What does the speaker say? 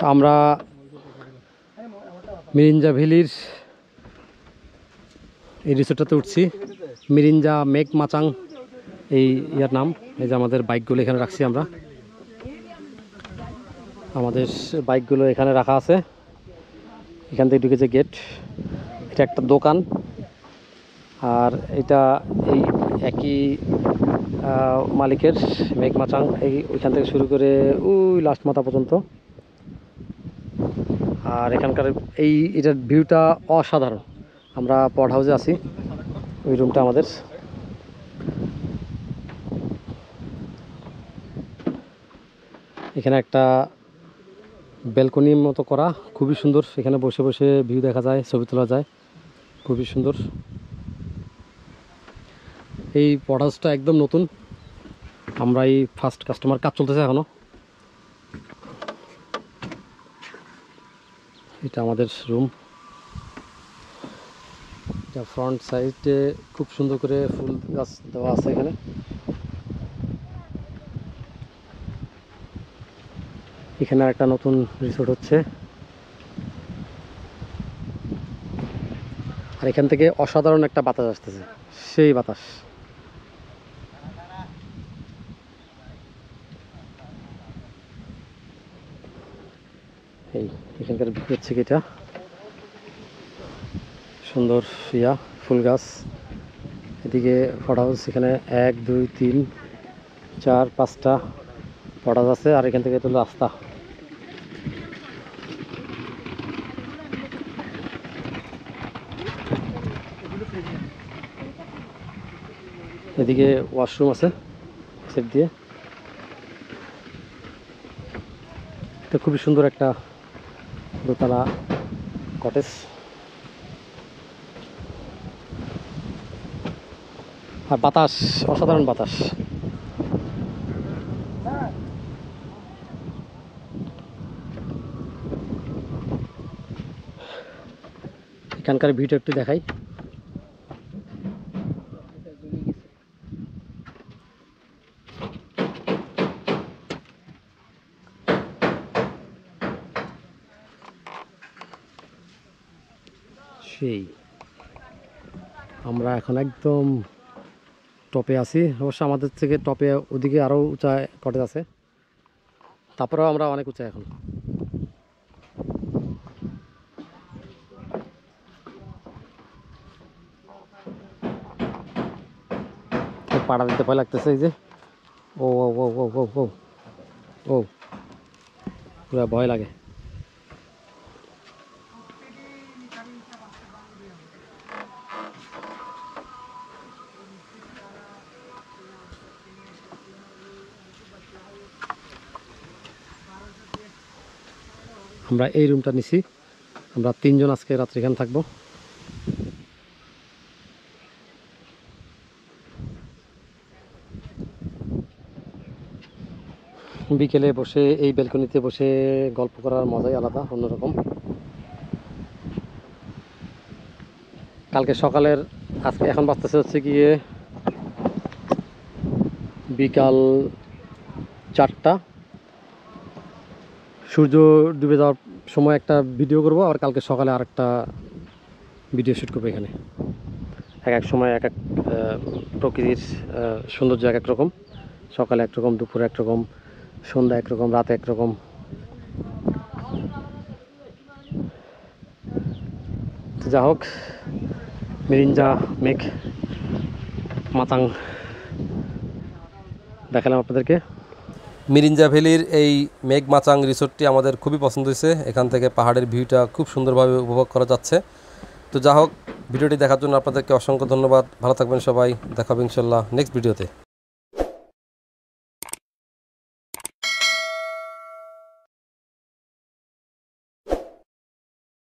আমরা মিরিঞ্জা ভ্যালির এই রিসোর্টটাতে উঠছি। মিরিঞ্জা মেঘ মাচাং এই ইয়ার নাম। এই যে আমাদের বাইকগুলো এখানে রাখছি আমরা। আমাদের বাইকগুলো এখানে রাখা আছে। এখান থেকে ঢুকেছে গেট। এটা একটা দোকান। আর এটা এই একই মালিকের মেঘ মাচাং। ওইখান থেকে শুরু করে ওই লাস্ট মাথা পর্যন্ত। আর এখানকার এটার ভিউটা অসাধারণ। আমরা পড হাউসে আছি, ওই রুমটা আমাদের। এখানে একটা ব্যালকনির মতো করা, খুবই সুন্দর। এখানে বসে বসে ভিউ দেখা যায়, ছবি তোলা যায়, খুবই সুন্দর। এই পড হাউসটা একদম নতুন। আমরা এই ফার্স্ট কাস্টমার, কাজ চলতেছে এখনো। এটা আমাদের রুম। এটা ফ্রন্ট সাইডে খুব সুন্দর করে ফুল গাছ দেওয়া আছে এখানে। এখানে একটা নতুন রিসোর্ট হচ্ছে। আর এখান থেকে অসাধারণ একটা বাতাস আসতেছে, সেই বাতাস। এখানকার হচ্ছে কি, এটা সুন্দর ফুল গাছ। এদিকে পড হাউস, এখানে 1 2 3 4 5টা পড হাউস আছে। আর এখান থেকে তো রাস্তা। এদিকে ওয়াশরুম আছে সেট দিয়ে। এটা খুবই সুন্দর একটা দোতলা কটেজ। আর বাতাস, অসাধারণ বাতাস। এখানকার ভিউটা একটু দেখাই। সেই আমরা এখন একদম টপে আছি। অবশ্য আমাদের থেকে টপে ওদিকে আরও উঁচা কটেজ আছে, তারপরেও আমরা অনেক উঁচা এখন। পাড়া দিতে ভয় লাগতেছে। এই যে ও ও ও ও ও ও ও পুরো ভয় লাগে। আমরা এই রুমটা নিছি। আমরা 3 জন আজকে রাত্রে এখানে থাকবো। বিকেলে বসে এই ব্যালকনিতে বসে গল্প করার মজাই আলাদা, অন্যরকম। কালকে সকালের, আজকে এখন বাজতেছে হচ্ছে গিয়ে বিকাল 4টা। সূর্য ডুবে যাওয়ার সময় একটা ভিডিও করব, আর কালকে সকালে আরেকটা ভিডিও শ্যুট করবো এখানে। এক এক সময় এক এক প্রকৃতির সৌন্দর্য এক এক রকম। সকালে একরকম, দুপুরে একরকম, সন্ধ্যা একরকম, রাতে একরকম। যা হোক, মিরিঞ্জা মেঘ মাচাং দেখালাম আপনাদেরকে। মিরিঞ্জা ভ্যালির এই মেঘ মাচাং রিসোর্টটি আমাদের খুবই পছন্দ হয়েছে। এখান থেকে পাহাড়ের ভিউটা খুব সুন্দরভাবে উপভোগ করা যাচ্ছে। তো যা হোক, ভিডিওটি দেখার জন্য আপনাদেরকে অসংখ্য ধন্যবাদ। ভালো থাকবেন সবাই। দেখা হবে ইনশাল্লাহ নেক্সট ভিডিওতে।